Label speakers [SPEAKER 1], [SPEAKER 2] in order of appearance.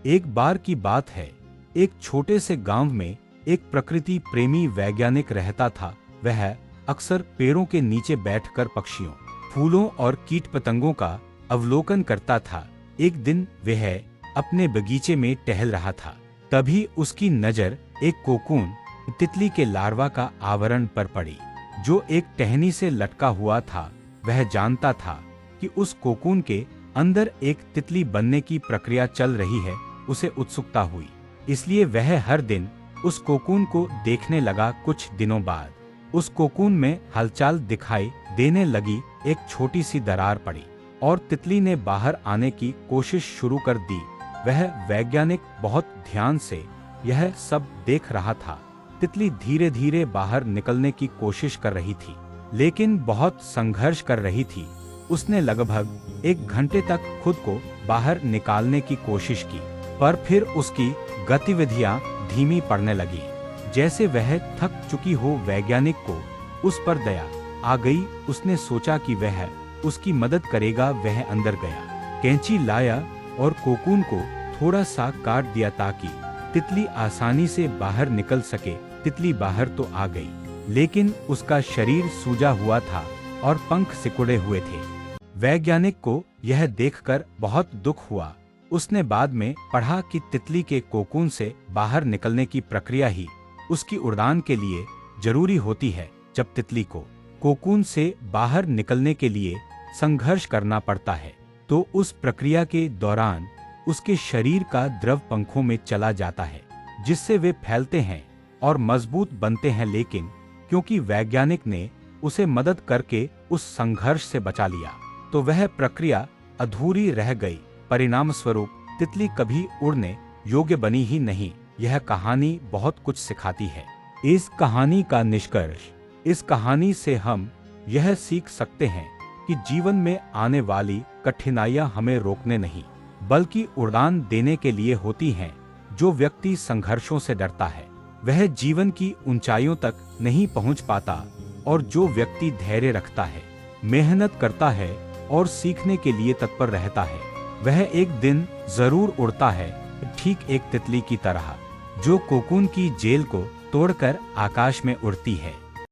[SPEAKER 1] एक बार की बात है, एक छोटे से गांव में एक प्रकृति प्रेमी वैज्ञानिक रहता था। वह अक्सर पेड़ों के नीचे बैठकर पक्षियों, फूलों और कीट पतंगों का अवलोकन करता था। एक दिन वह अपने बगीचे में टहल रहा था, तभी उसकी नजर एक कोकून, तितली के लार्वा का आवरण पर पड़ी, जो एक टहनी से लटका हुआ था। वह जानता था कि उस कोकून के अंदर एक तितली बनने की प्रक्रिया चल रही है। उसे उत्सुकता हुई, इसलिए वह हर दिन उस कोकून को देखने लगा। कुछ दिनों बाद उस कोकून में हलचल दिखाई देने लगी। एक छोटी सी दरार पड़ी और तितली ने बाहर आने की कोशिश शुरू कर दी। वह वैज्ञानिक बहुत ध्यान से यह सब देख रहा था। तितली धीरे धीरे बाहर निकलने की कोशिश कर रही थी, लेकिन बहुत संघर्ष कर रही थी। उसने लगभग 1 घंटे तक खुद को बाहर निकालने की कोशिश की, पर फिर उसकी गतिविधियां धीमी पड़ने लगी। जैसे वह थक चुकी हो, वैज्ञानिक को उस पर दया आ गई। उसने सोचा कि वह उसकी मदद करेगा। वह अंदर गया, कैंची लाया और कोकून को थोड़ा सा काट दिया ताकि तितली आसानी से बाहर निकल सके। तितली बाहर तो आ गई, लेकिन उसका शरीर सूजा हुआ था और पंख सिकुड़े हुए थे। वैज्ञानिक को यह देखकर बहुत दुख हुआ। उसने बाद में पढ़ा कि तितली के कोकून से बाहर निकलने की प्रक्रिया ही उसकी उड़ान के लिए जरूरी होती है। जब तितली को कोकून से बाहर निकलने के लिए संघर्ष करना पड़ता है, तो उस प्रक्रिया के दौरान उसके शरीर का द्रव पंखों में चला जाता है, जिससे वे फैलते हैं और मजबूत बनते हैं। लेकिन क्योंकि वैज्ञानिक ने उसे मदद करके उस संघर्ष से बचा लिया, तो वह प्रक्रिया अधूरी रह गई। परिणाम स्वरूप तितली कभी उड़ने योग्य बनी ही नहीं। यह कहानी बहुत कुछ सिखाती है। इस कहानी का निष्कर्ष, इस कहानी से हम यह सीख सकते हैं कि जीवन में आने वाली कठिनाइयां हमें रोकने नहीं, बल्कि उड़ान देने के लिए होती हैं। जो व्यक्ति संघर्षों से डरता है, वह जीवन की ऊंचाइयों तक नहीं पहुंच पाता, और जो व्यक्ति धैर्य रखता है, मेहनत करता है और सीखने के लिए तत्पर रहता है, वह एक दिन जरूर उड़ता है, ठीक एक तितली की तरह, जो कोकून की जेल को तोड़कर आकाश में उड़ती है।